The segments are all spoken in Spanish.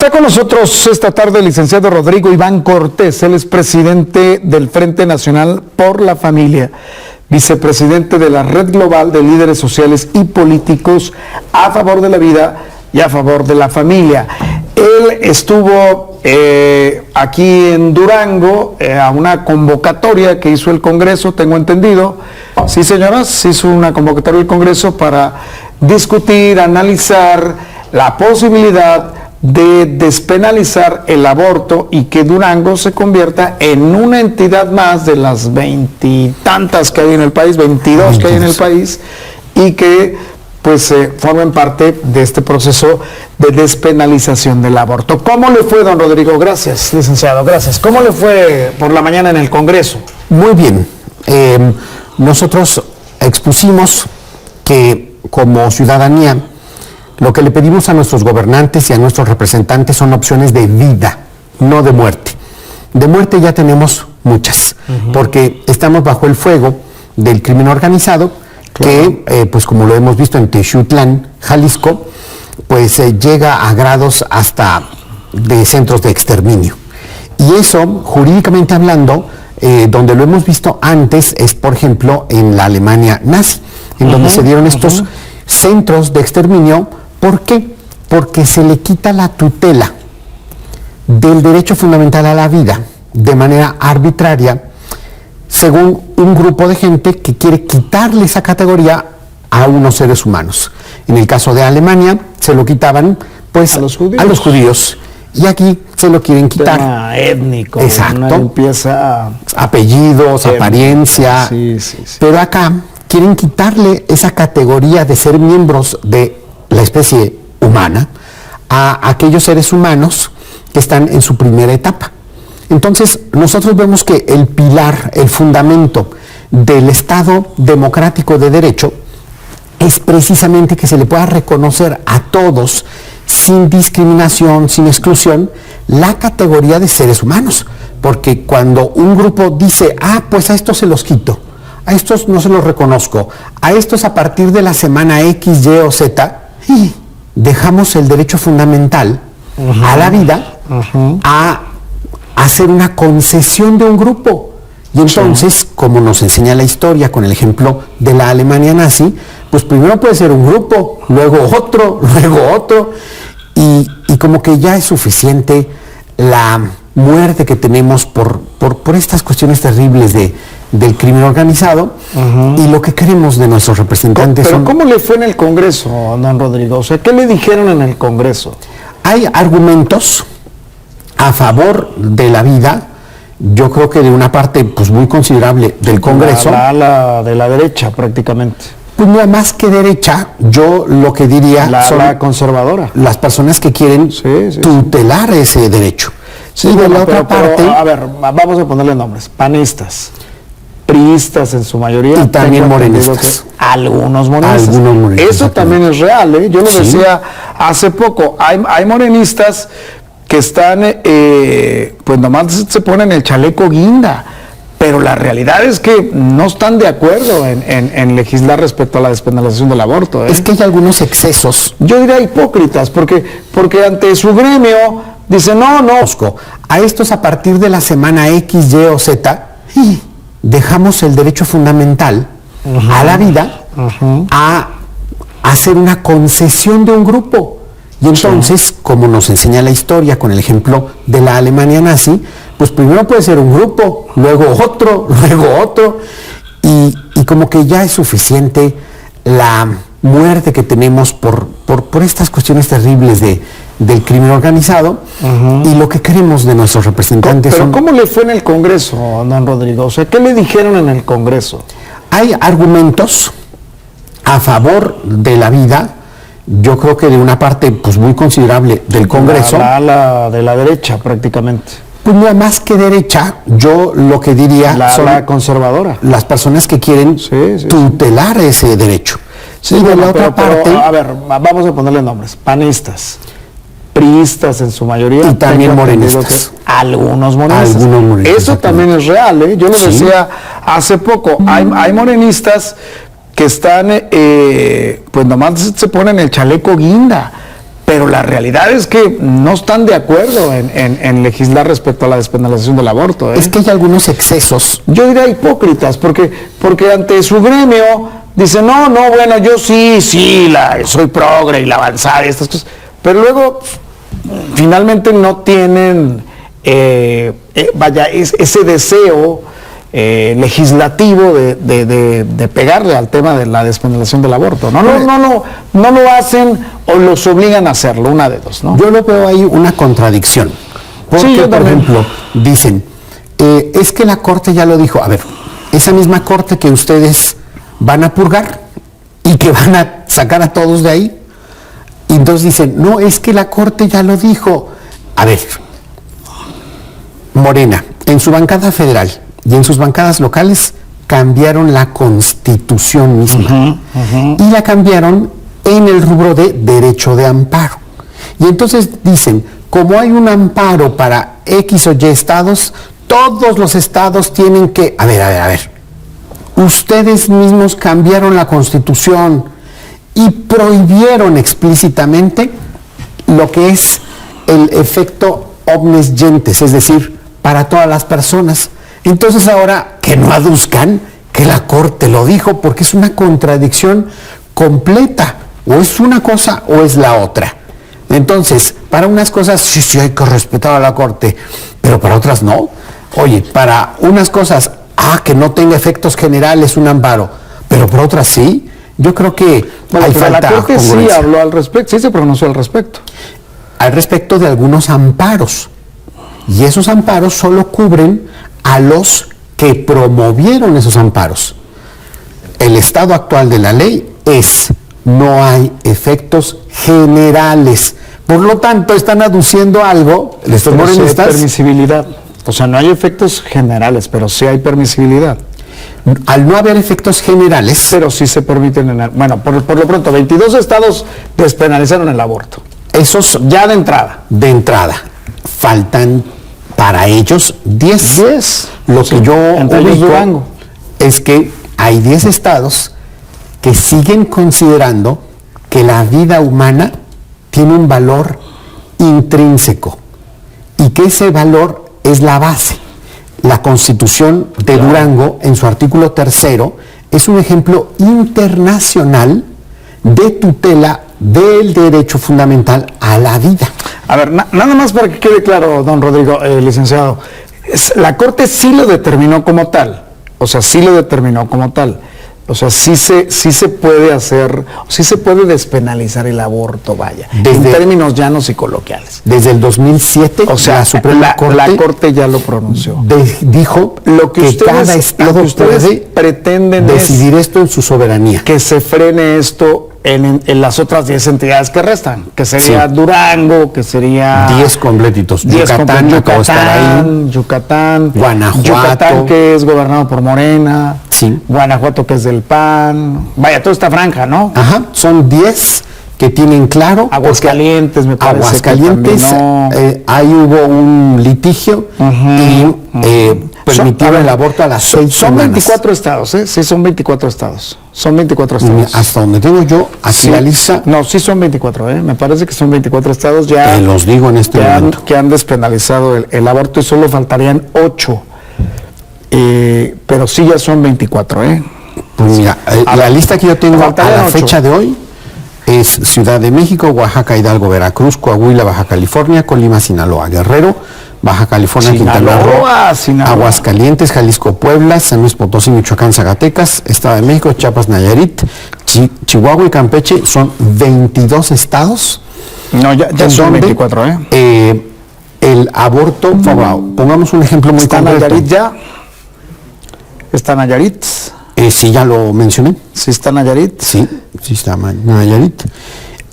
Está con nosotros esta tarde el licenciado Rodrigo Iván Cortés. Él es presidente del Frente Nacional por la Familia, vicepresidente de la Red Global de Líderes Sociales y Políticos a favor de la vida y a favor de la familia. Él estuvo aquí en Durango a una convocatoria que hizo el Congreso, tengo entendido. Sí, señoras, se hizo una convocatoria del Congreso para discutir, analizar la posibilidad de despenalizar el aborto y que Durango se convierta en una entidad más de las veintitantas que hay en el país, 22 que hay en el país, y que pues formen parte de este proceso de despenalización del aborto. ¿Cómo le fue, don Rodrigo? Gracias, licenciado, gracias. ¿Cómo le fue por la mañana en el Congreso? Muy bien. Nosotros expusimos que como ciudadanía lo que le pedimos a nuestros gobernantes y a nuestros representantes son opciones de vida, no de muerte. De muerte ya tenemos muchas, porque estamos bajo el fuego del crimen organizado, claro, que, pues como lo hemos visto en Texutlán, Jalisco, pues llega a grados hasta de centros de exterminio. Y eso, jurídicamente hablando, donde lo hemos visto antes es, por ejemplo, en la Alemania nazi, en donde se dieron estos centros de exterminio. ¿Por qué? Porque se le quita la tutela del derecho fundamental a la vida de manera arbitraria, según un grupo de gente que quiere quitarle esa categoría a unos seres humanos. En el caso de Alemania se lo quitaban pues a los judíos y aquí se lo quieren quitar. Tema étnico, exacto, una limpieza, apellidos, apariencia, sí. Pero acá quieren quitarle esa categoría de ser miembros de la especie humana a aquellos seres humanos que están en su primera etapa. Entonces, nosotros vemos que el pilar, el fundamento del Estado democrático de derecho es precisamente que se le pueda reconocer a todos, sin discriminación, sin exclusión, la categoría de seres humanos. Porque cuando un grupo dice, pues a estos se los quito, a estos no se los reconozco, a estos a partir de la semana X, Y o Z, y dejamos el derecho fundamental a la vida a hacer una concesión de un grupo. Y entonces, como nos enseña la historia con el ejemplo de la Alemania nazi, pues primero puede ser un grupo, luego otro, y como que ya es suficiente la muerte que tenemos por estas cuestiones terribles del crimen organizado, y lo que queremos de nuestros representantes. Pero ¿cómo le fue en el Congreso, don Rodrigo? O sea, ¿qué le dijeron en el Congreso? Hay argumentos a favor de la vida, yo creo que de una parte pues muy considerable del Congreso. La ala de la derecha, prácticamente. Pues no más que derecha, yo lo que diría son la conservadora. Las personas que quieren tutelar ese derecho. Sí, y de la otra parte, a ver, vamos a ponerle nombres: panistas, priistas en su mayoría, y también morenistas. Algunos morenistas. Eso también es real, ¿eh? Yo lo decía hace poco. Hay morenistas que están, pues nomás se ponen el chaleco guinda, pero la realidad es que no están de acuerdo en legislar respecto a la despenalización del aborto, ¿eh? Es que hay algunos excesos. Yo diría hipócritas, porque ante su gremio dicen, no. A estos a partir de la semana X, Y o Z, dejamos el derecho fundamental a la vida a hacer una concesión de un grupo. Y entonces, como nos enseña la historia con el ejemplo de la Alemania nazi, pues primero puede ser un grupo, luego otro, y como que ya es suficiente la muerte que tenemos por estas cuestiones terribles del crimen organizado, y lo que queremos de nuestros representantes. Pero ¿cómo le fue en el Congreso, don Rodrigo? O sea, ¿qué le dijeron en el Congreso? Hay argumentos a favor de la vida, yo creo que de una parte pues muy considerable del Congreso. La ala de la derecha, prácticamente. Pues no más que derecha, yo lo que diría son la conservadora. Las personas que quieren tutelar ese derecho. Sí, y de la otra parte, a ver, vamos a ponerle nombres: panistas, priistas en su mayoría, y también morenistas. Algunos morenistas. Eso también es real, ¿eh? Yo lo decía hace poco. Hay morenistas que están, pues nomás se ponen el chaleco guinda, pero la realidad es que no están de acuerdo en legislar respecto a la despenalización del aborto. Es que hay algunos excesos. Yo diría hipócritas, porque ante su gremio dicen, no, bueno, yo sí, soy progre y la avanzada y estas cosas, pero luego finalmente no tienen, ese deseo legislativo de pegarle al tema de la despenalización del aborto. No lo hacen o los obligan a hacerlo, una de dos, ¿no? Yo lo veo ahí una contradicción. Porque, Sí, yo por también. ejemplo, dicen, es que la Corte ya lo dijo. A ver, esa misma Corte que ustedes van a purgar y que van a sacar a todos de ahí, y entonces dicen, no, es que la Corte ya lo dijo. A ver, Morena, en su bancada federal y en sus bancadas locales, cambiaron la Constitución misma. Y la cambiaron en el rubro de derecho de amparo. Y entonces dicen, como hay un amparo para X o Y estados, todos los estados tienen que... A ver. Ustedes mismos cambiaron la Constitución y prohibieron explícitamente lo que es el efecto omnes gentes, es decir, para todas las personas. Entonces ahora que no aduzcan que la Corte lo dijo, porque es una contradicción completa. O es una cosa o es la otra. Entonces, para unas cosas sí hay que respetar a la Corte, pero para otras no. Oye, para unas cosas, que no tenga efectos generales un amparo, pero para otras sí. Yo creo que hay falta la Corte sí congruencia. habló al respecto, sí se pronunció al respecto. Al respecto de algunos amparos. Y esos amparos solo cubren a los que promovieron esos amparos. El estado actual de la ley es, no hay efectos generales. Por lo tanto, están aduciendo algo, estos Pero sí hay morenistas, permisibilidad. O sea, no hay efectos generales, pero sí hay permisibilidad. al no haber efectos generales, Pero sí se permiten, bueno, por lo pronto, 22 estados despenalizaron el aborto. esos Ya de entrada. de entrada, faltan para ellos 10. 10. Lo Sí, que yo entre ellos ubico Durango. es que hay 10 estados que siguen considerando que la vida humana tiene un valor intrínseco y que ese valor es la base. La Constitución de Durango, en su artículo 3º, es un ejemplo internacional de tutela del derecho fundamental a la vida. A ver, nada más para que quede claro, don Rodrigo, licenciado. La Corte sí lo determinó como tal. O sea, sí lo determinó como tal. O sea, sí se puede hacer, sí se puede despenalizar el aborto, vaya, en términos llanos y coloquiales. Desde el 2007, O sea, la Suprema Corte, la Corte ya lo pronunció. dijo Lo que cada ustedes, estado lo que ustedes puede pretenden decidir esto en su soberanía. es que se frene esto en las otras 10 entidades que restan, que sería Sí. Durango, que sería 10 completitos. 10 Yucatán acabó de estar ahí. Yucatán, Guanajuato. Yucatán, que es gobernado por Morena, Sí. Guanajuato, que es del PAN, vaya, toda esta franja, ¿no? Ajá, son 10 que tienen claro. Aguascalientes, me parece. Aguascalientes, que también no. ahí hubo un litigio y permitieron a ver, el aborto a las 6 Son semanas. 24 estados, ¿eh? Sí, son 24 estados. Son 24 estados. Hasta donde tengo yo, así Sí, la lista, no, sí son 24, ¿eh? Me parece que son 24 estados ya te los digo en este momento. que han despenalizado el aborto y solo faltarían 8. Pero sí ya son 24, ¿eh? Pues mira, A la ver, lista que yo tengo a faltarían la 8. fecha de hoy es Ciudad de México, Oaxaca, Hidalgo, Veracruz, Coahuila, Baja California, Colima, Sinaloa, Guerrero, Baja California, Quintana Roo, Sinaloa. Aguascalientes, Jalisco, Puebla, San Luis Potosí, Michoacán, Zacatecas, Estado de México, Chiapas, Nayarit, Chihuahua y Campeche. Son 22 estados. No, ya en son donde, 24, ¿eh? El aborto, pongamos un ejemplo muy ¿Está concreto. Nayarit ya? ¿Está Nayarit? Sí, ya lo mencioné. ¿Sí está Nayarit? Sí, sí está Nayarit.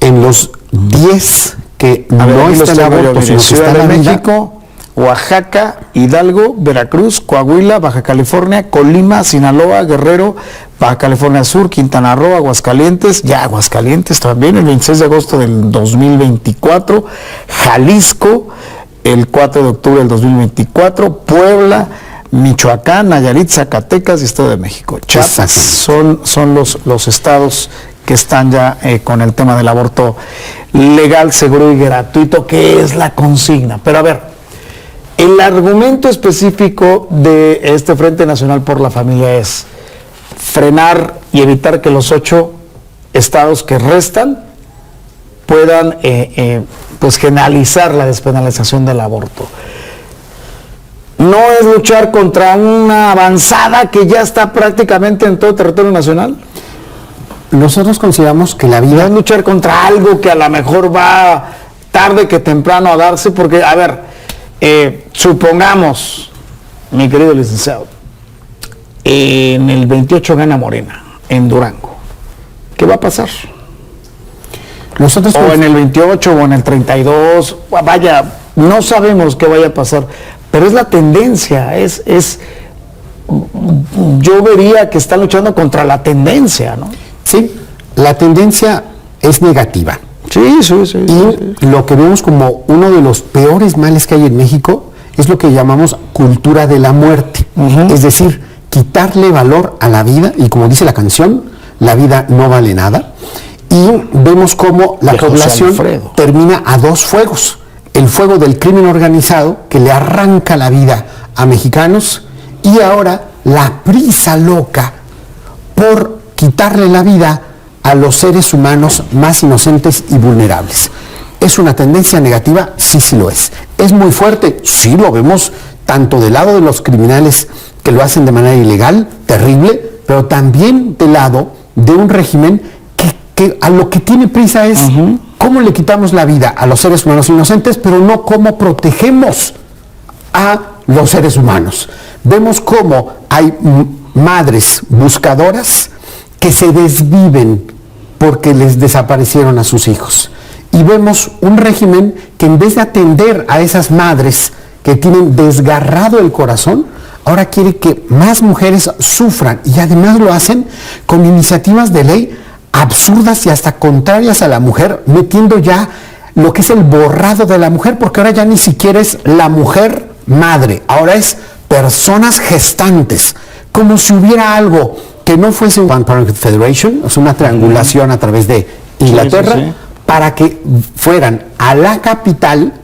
En los 10 que A ver, no aquí lo está el estoy viendo yo, aborto, mire, sino que Ciudad está de la vida, México, Oaxaca, Hidalgo, Veracruz, Coahuila, Baja California, Colima, Sinaloa, Guerrero, Baja California Sur, Quintana Roo, Aguascalientes, ya Aguascalientes también, el 26 de agosto del 2024, Jalisco, el 4 de octubre del 2024, Puebla, Michoacán, Nayarit, Zacatecas y Estado de México. Chiapas son los estados que están ya con el tema del aborto legal, seguro y gratuito, que es la consigna. Pero a ver, el argumento específico de este Frente Nacional por la Familia es frenar y evitar que los 8 estados que restan puedan pues generalizar la despenalización del aborto. ¿No es luchar contra una avanzada que ya está prácticamente en todo el territorio nacional? Nosotros consideramos que la ¿No vida... es luchar contra algo que a lo mejor va tarde que temprano a darse? Porque, a ver, supongamos, mi querido licenciado, en el 28 gana Morena, en Durango. ¿Qué va a pasar? Nosotros O en el 28 o en el 32, vaya, no sabemos qué vaya a pasar, pero es la tendencia, yo vería que están luchando contra la tendencia, ¿no? Sí, la tendencia es negativa. Sí. Y lo que vemos como uno de los peores males que hay en México es lo que llamamos cultura de la muerte. Es decir, quitarle valor a la vida, y como dice la canción, la vida no vale nada. Y vemos cómo la población termina a 2 fuegos. El fuego del crimen organizado, que le arranca la vida a mexicanos, y ahora la prisa loca por quitarle la vida a los seres humanos más inocentes y vulnerables. ¿Es una tendencia negativa? Sí lo es. ¿Es muy fuerte? Sí, lo vemos tanto del lado de los criminales que lo hacen de manera ilegal, terrible, pero también del lado de un régimen que a lo que tiene prisa es cómo le quitamos la vida a los seres humanos inocentes, pero no cómo protegemos a los seres humanos. Vemos cómo hay madres buscadoras que se desviven porque les desaparecieron a sus hijos. Y vemos un régimen que en vez de atender a esas madres que tienen desgarrado el corazón, ahora quiere que más mujeres sufran, y además lo hacen con iniciativas de ley absurdas y hasta contrarias a la mujer, metiendo ya lo que es el borrado de la mujer, porque ahora ya ni siquiera es la mujer madre, ahora es personas gestantes, como si hubiera algo que no fuese un Planned Parenthood Federation, o sea, una triangulación a través de Inglaterra, para que fueran a la capital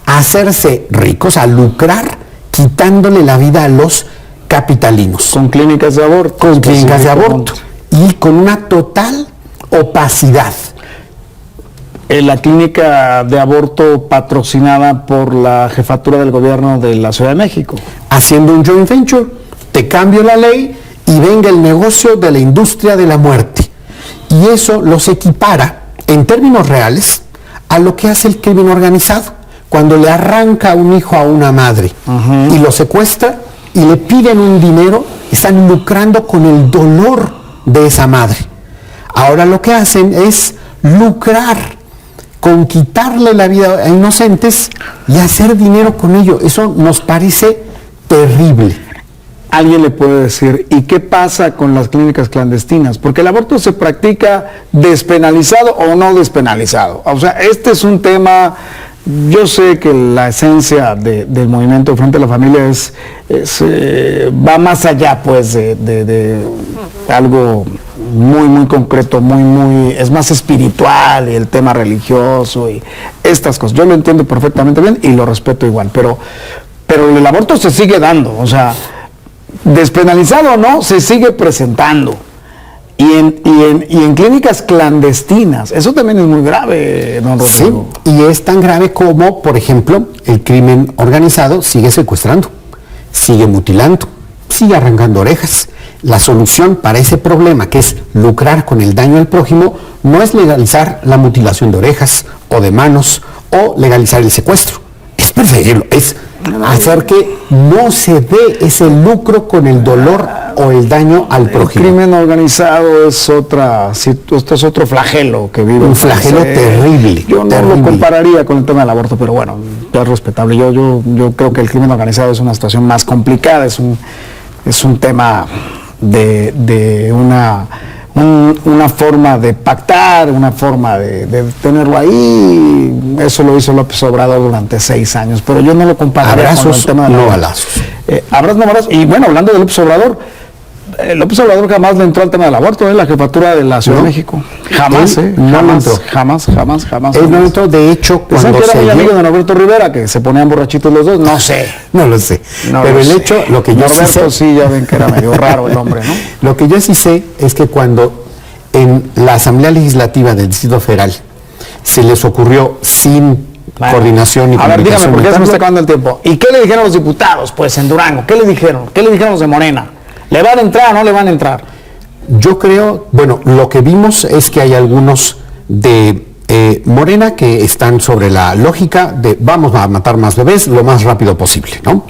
a hacerse ricos, a lucrar, quitándole la vida a los capitalinos. Con clínicas de aborto. Con clínicas de aborto. Y con una total opacidad. La clínica de aborto patrocinada por la jefatura del gobierno de la Ciudad de México. Haciendo un joint venture, te cambio la ley y venga el negocio de la industria de la muerte. Y eso los equipara, en términos reales, a lo que hace el crimen organizado. Cuando le arranca un hijo a una madre y lo secuestra y le piden un dinero, están lucrando con el dolor de esa madre. Ahora lo que hacen es lucrar con quitarle la vida a inocentes y hacer dinero con ello. Eso nos parece terrible. Alguien le puede decir, ¿y qué pasa con las clínicas clandestinas? Porque el aborto se practica despenalizado o no despenalizado. O sea, este es un tema. Yo sé que la esencia del movimiento Frente a la Familia va más allá, pues, de algo muy concreto, es más espiritual, y el tema religioso y estas cosas. Yo lo entiendo perfectamente bien y lo respeto igual, pero el aborto se sigue dando, o sea, despenalizado o no, se sigue presentando. Y en clínicas clandestinas, eso también es muy grave, don Rodrigo. Sí, y es tan grave como, por ejemplo, el crimen organizado sigue secuestrando, sigue mutilando, sigue arrancando orejas. La solución para ese problema, que es lucrar con el daño al prójimo, no es legalizar la mutilación de orejas o de manos o legalizar el secuestro. Es perseguirlo, es hacer que no se dé ese lucro con el dolor o el daño al prójimo. El crimen organizado es esto es otro flagelo que vive. Un flagelo terrible. Yo no lo compararía con el tema del aborto, pero bueno, es respetable. Yo creo que el crimen organizado es una situación más complicada, es un tema de una forma de pactar, una forma de tenerlo ahí. Eso lo hizo López Obrador durante 6 años, pero yo no lo compararía con el tema de no balazos. Abrazos, no balazos. Y bueno, hablando de López Obrador, López Obrador jamás le entró al tema del aborto, la jefatura de la Ciudad de México. Jamás, jamás. Él no entró, de hecho, cuando que era muy amigo de Norberto Rivera, que se ponían borrachitos los dos, no sé. No lo sé. No pero lo el sé. hecho, lo que yo Norberto sí sé, sí, ya ven que era medio raro el hombre, ¿no? Lo que yo sí sé es que cuando en la Asamblea Legislativa del Distrito Federal se les ocurrió sin coordinación y a ver, dígame, porque ya se me está meterlo, acabando el tiempo. ¿Y qué le dijeron los diputados, pues, en Durango? ¿Qué le dijeron? ¿Qué le dijeron los de Morena? ¿Le van a entrar o no le van a entrar? yo creo, bueno, lo que vimos es que hay algunos de Morena que están sobre la lógica de vamos a matar más bebés lo más rápido posible, ¿no?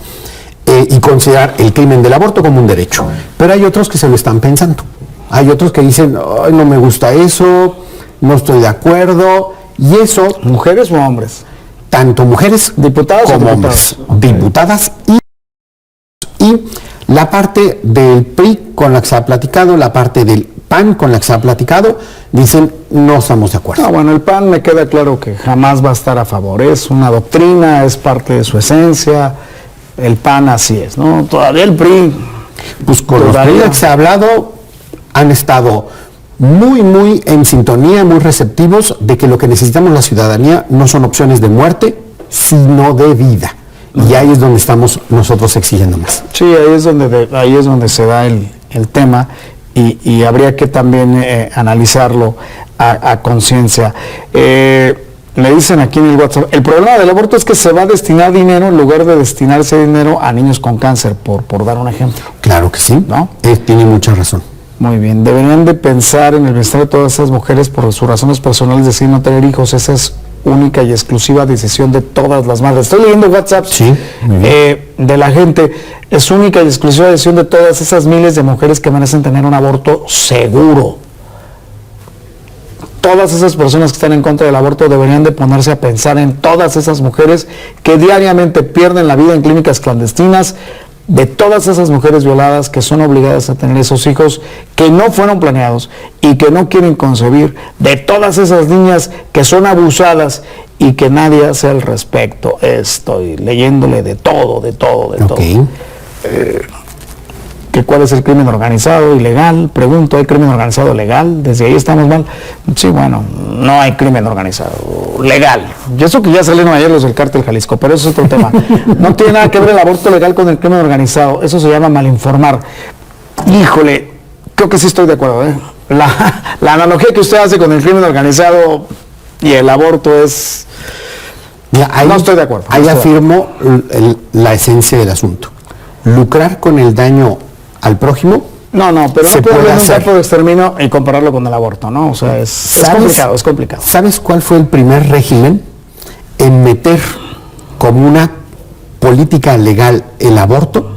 Y considerar el crimen del aborto como un derecho. Pero hay otros que se lo están pensando. Hay otros que dicen, ay, no me gusta eso, no estoy de acuerdo, y eso, ¿Mujeres o hombres? tanto mujeres ¿Diputados o como diputadas? hombres, diputadas y la parte del PRI con la que se ha platicado, la parte del PAN con la que se ha platicado, dicen no estamos de acuerdo. No, bueno, el PAN me queda claro que jamás va a estar a favor. Es una doctrina, es parte de su esencia. El PAN así es, ¿no? Todavía el PRI. Pues con los todavía- PRI que se ha hablado, han estado muy en sintonía, muy receptivos de que lo que necesitamos la ciudadanía no son opciones de muerte, sino de vida. Y ahí es donde estamos nosotros exigiendo más. Sí, ahí es donde se da el tema y habría que también analizarlo a conciencia. Me dicen aquí en el WhatsApp, el problema del aborto es que se va a destinar dinero en lugar de destinar ese dinero a niños con cáncer, por dar un ejemplo. Claro que sí, ¿No? Tiene mucha razón. Muy bien, deberían de pensar en el bienestar de todas esas mujeres por sus razones personales de decidir no tener hijos. Esa es única y exclusiva decisión de todas las madres. Estoy leyendo WhatsApp Sí, muy bien. de la gente. Es única y exclusiva decisión de todas esas miles de mujeres que merecen tener un aborto seguro. Todas esas personas que están en contra del aborto deberían de ponerse a pensar en todas esas mujeres que diariamente pierden la vida en clínicas clandestinas, de todas esas mujeres violadas que son obligadas a tener esos hijos que no fueron planeados y que no quieren concebir, de todas esas niñas que son abusadas y que nadie hace al respecto. Estoy leyéndole de todo. Ok. Que cuál es el crimen organizado ilegal, pregunto, ¿hay crimen organizado legal? Desde ahí estamos mal. Sí, bueno, no hay crimen organizado legal. Y eso que ya salieron ayer los del Cártel Jalisco, pero eso es otro tema. No tiene nada que ver el aborto legal con el crimen organizado, eso se llama malinformar. Híjole, creo que sí estoy de acuerdo, ¿eh? La analogía que usted hace con el crimen organizado y el aborto es... Mira, ahí, No estoy de acuerdo. Ahí afirmo la esencia del asunto. Lucrar con el daño al prójimo. No, pero Se no puede puede ver un hacer. campo de exterminio y compararlo con el aborto, ¿no? O sea, es complicado. ¿Sabes cuál fue el primer régimen en meter como una política legal el aborto?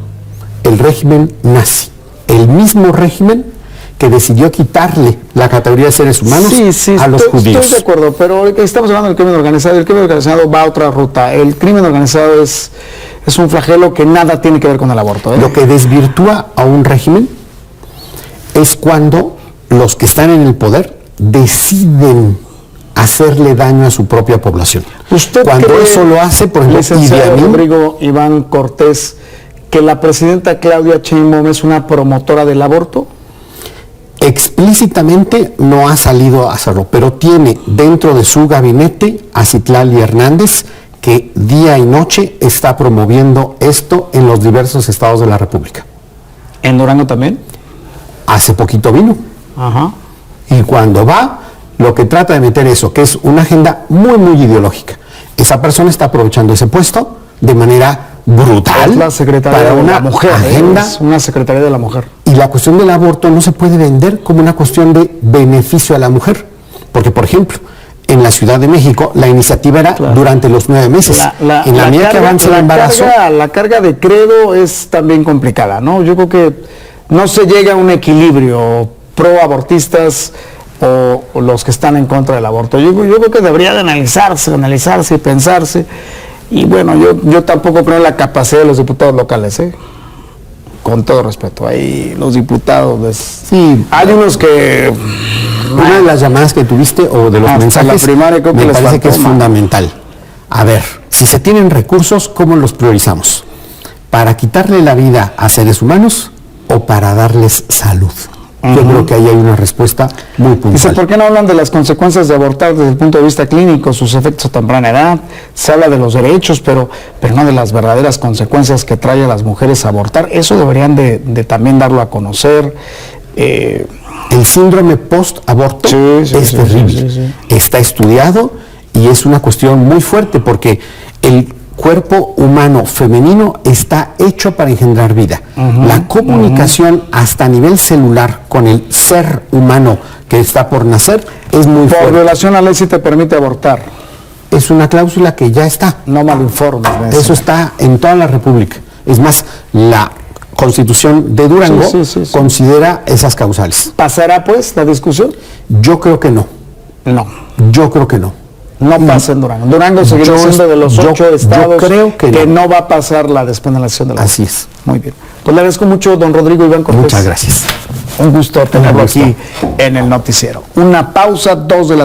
El régimen nazi. El mismo régimen que decidió quitarle la categoría de seres humanos a los judíos. Estoy de acuerdo, pero estamos hablando del crimen organizado. El crimen organizado va a otra ruta. El crimen organizado es un flagelo que nada tiene que ver con el aborto, ¿eh? Lo que desvirtúa a un régimen es cuando los que están en el poder deciden hacerle daño a su propia población. ¿Usted Cuando cree, eso lo hace, por ejemplo, licenciado Idi Amin, Rodrigo Iván Cortés, que la presidenta Claudia Sheinbaum es una promotora del aborto? explícitamente no ha salido a hacerlo, pero tiene dentro de su gabinete a Citlali Hernández, que día y noche está promoviendo esto en los diversos estados de la República. ¿En Durango también? Hace poquito vino. Ajá. Y cuando va, lo que trata de meter eso, que es una agenda muy ideológica. Esa persona está aprovechando ese puesto de manera brutal Es la secretaria para de una la mujer, agenda. es una secretaria de la mujer. Y la cuestión del aborto no se puede vender como una cuestión de beneficio a la mujer. Porque, por ejemplo, en la Ciudad de México, la iniciativa era durante los 9 meses. En la medida que avanza el embarazo... La carga de credo es también complicada, ¿no? Yo creo que no se llega a un equilibrio pro-abortistas o los que están en contra del aborto. Yo creo que debería de analizarse y pensarse. Y bueno, yo tampoco creo en la capacidad de los diputados locales, ¿eh? Con todo respeto. Ahí los diputados... Sí, hay unos que... una de las llamadas que tuviste o de los Hasta mensajes la primaria creo que me les parece faltó que es más. fundamental. A ver, si se tienen recursos, ¿cómo los priorizamos? ¿Para quitarle la vida a seres humanos o para darles salud? Yo creo que ahí hay una respuesta muy puntual. Dice, ¿por qué no hablan de las consecuencias de abortar desde el punto de vista clínico, sus efectos a temprana edad? Se habla de los derechos, pero no de las verdaderas consecuencias que trae a las mujeres abortar. Eso deberían de también darlo a conocer. El síndrome post-aborto es terrible. sí. Está estudiado y es una cuestión muy fuerte porque el cuerpo humano femenino está hecho para engendrar vida. La comunicación hasta a nivel celular con el ser humano que está por nacer es muy Por fuerte. violación a la ley sí te permite abortar. Es una cláusula que ya está. No malinformes. Eso está en toda la República. Es más, la Constitución de Durango Sí. considera esas causales. ¿Pasará pues la discusión? Yo creo que no. No. Yo creo que no. No pasa en Durango. Durango seguirá siendo de los 8 estados creo que no va a pasar la despenalización de la Así es. Muy bien. Pues le agradezco mucho, don Rodrigo Iván Cortés. Muchas gracias. Un gusto tenerlo Un gusto. aquí en el noticiero. Una pausa, 2 de la